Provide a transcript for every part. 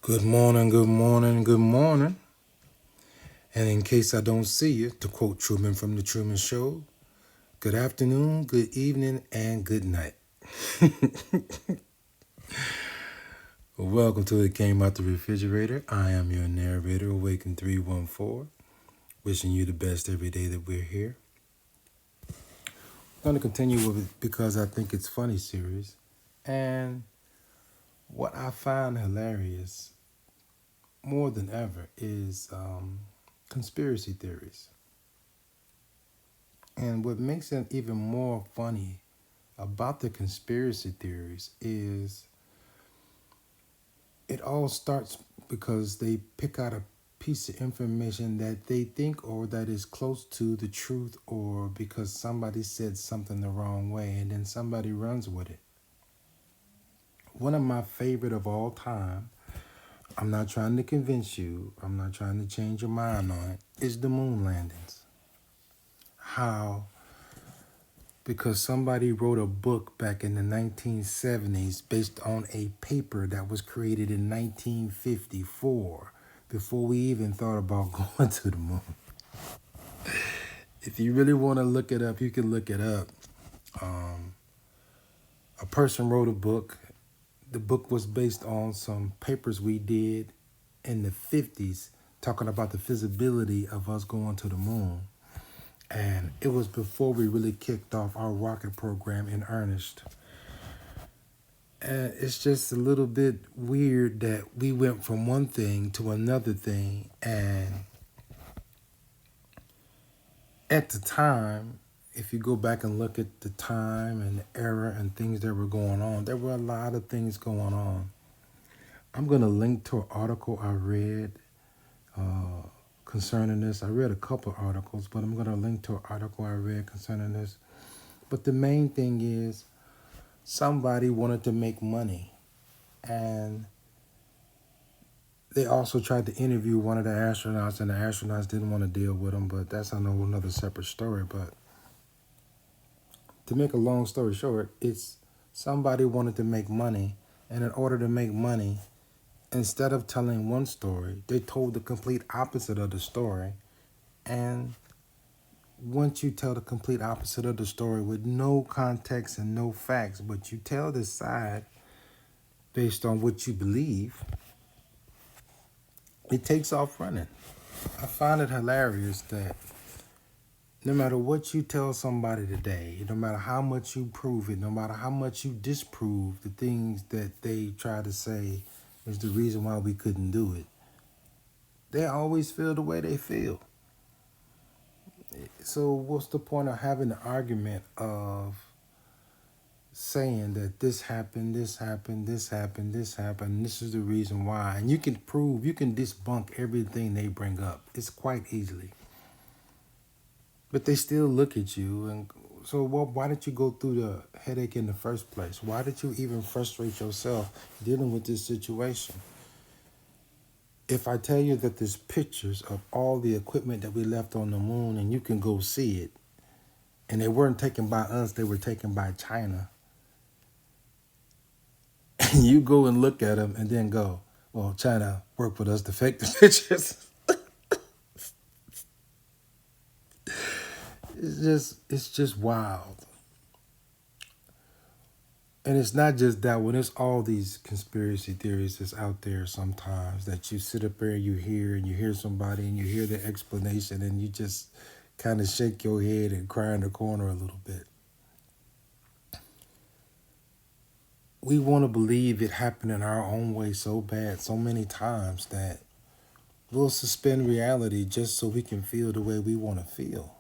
Good morning, good morning, good morning. And in case I don't see you, to quote Truman from The Truman Show, good afternoon, good evening, and good night. Welcome to It Came Out the Refrigerator. I am your narrator, Awaken 314, wishing you the best every day that we're here. I'm going to continue with it because I think it's funny series. And what I find hilarious more than ever is conspiracy theories. And what makes it even more funny about the conspiracy theories is it all starts because they pick out a piece of information that they think or that is close to the truth, or because somebody said something the wrong way and then somebody runs with it. One of my favorite of all time, I'm not trying to convince you, I'm not trying to change your mind on it, is the moon landings. How because somebody wrote a book back in the 1970s based on a paper that was created in 1954 before we even thought about going to the moon. If you really want to look it up, you can look it up. A person wrote a book. The book was based on some papers we did in the 50s talking about the feasibility of us going to the moon. And it was before we really kicked off our rocket program in earnest. And it's just a little bit weird that we went from one thing to another thing. And at the time, if you go back and look at the time and the era and things that were going on, there were a lot of things going on. I'm going to link to an article I read concerning this. I read a couple articles, but I'm going to link to an article I read concerning this. But the main thing is somebody wanted to make money. And they also tried to interview one of the astronauts, and the astronauts didn't want to deal with him, but that's another separate story. But to make a long story short, it's somebody wanted to make money, and in order to make money, instead of telling one story, they told the complete opposite of the story. And once you tell the complete opposite of the story with no context and no facts, but you tell this side based on what you believe, it takes off running. I find it hilarious that no matter what you tell somebody today, no matter how much you prove it, no matter how much you disprove the things that they try to say is the reason why we couldn't do it, they always feel the way they feel. So what's the point of having an argument of saying that this happened, this happened, this happened, this happened, this is the reason why? And you can prove, you can debunk everything they bring up. It's quite easily. But they still look at you, and so why did you go through the headache in the first place? Why did you even frustrate yourself dealing with this situation? If I tell you that there's pictures of all the equipment that we left on the moon and you can go see it, and they weren't taken by us, they were taken by China, and you go and look at them and then go, well, China worked with us to fake the pictures. It's just wild. And it's not just that one, it's all these conspiracy theories that's out there sometimes that you sit up there, you hear, and you hear somebody and you hear the explanation and you just kind of shake your head and cry in the corner a little bit. We want to believe it happened in our own way so bad, so many times, that we'll suspend reality just so we can feel the way we want to feel.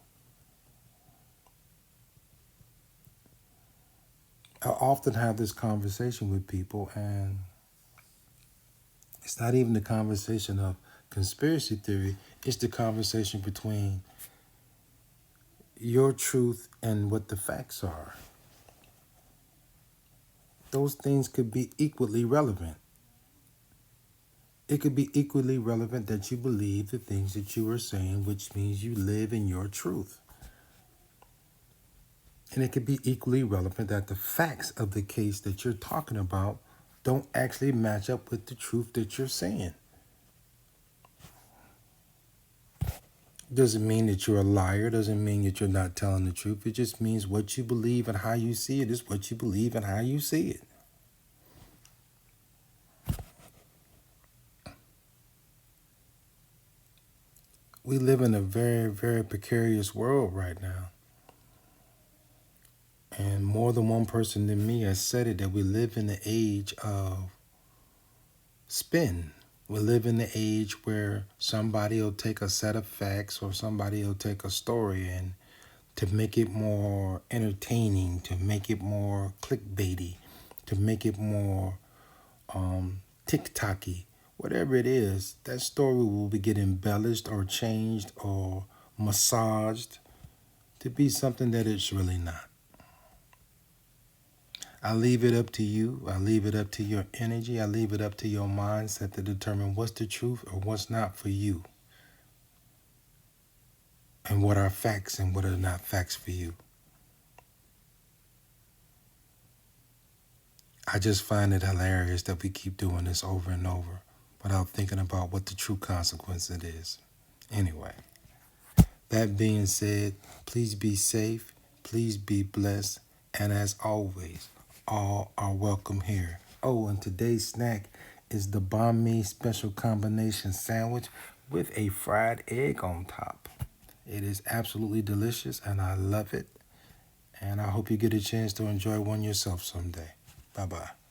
I often have this conversation with people, and it's not even the conversation of conspiracy theory, it's the conversation between your truth and what the facts are. Those things could be equally relevant. It could be equally relevant that you believe the things that you are saying, which means you live in your truth. And it could be equally relevant that the facts of the case that you're talking about don't actually match up with the truth that you're saying. Doesn't mean that you're a liar, doesn't mean that you're not telling the truth. It just means what you believe and how you see it is what you believe and how you see it. We live in a very, very precarious world right now. And more than one person than me has said it, that we live in the age of spin. We live in the age where somebody will take a set of facts or somebody will take a story and to make it more entertaining, to make it more clickbaity, to make it more TikToky, whatever it is, that story will get embellished or changed or massaged to be something that it's really not. I leave it up to you. I leave it up to your energy. I leave it up to your mindset to determine what's the truth or what's not for you. And what are facts and what are not facts for you. I just find it hilarious that we keep doing this over and over without thinking about what the true consequence it is. Anyway, that being said, please be safe, please be blessed, and as always, all are welcome here. Oh, and today's snack is the banh mi special combination sandwich with a fried egg on top. It is absolutely delicious and I love it. And I hope you get a chance to enjoy one yourself someday. Bye-bye.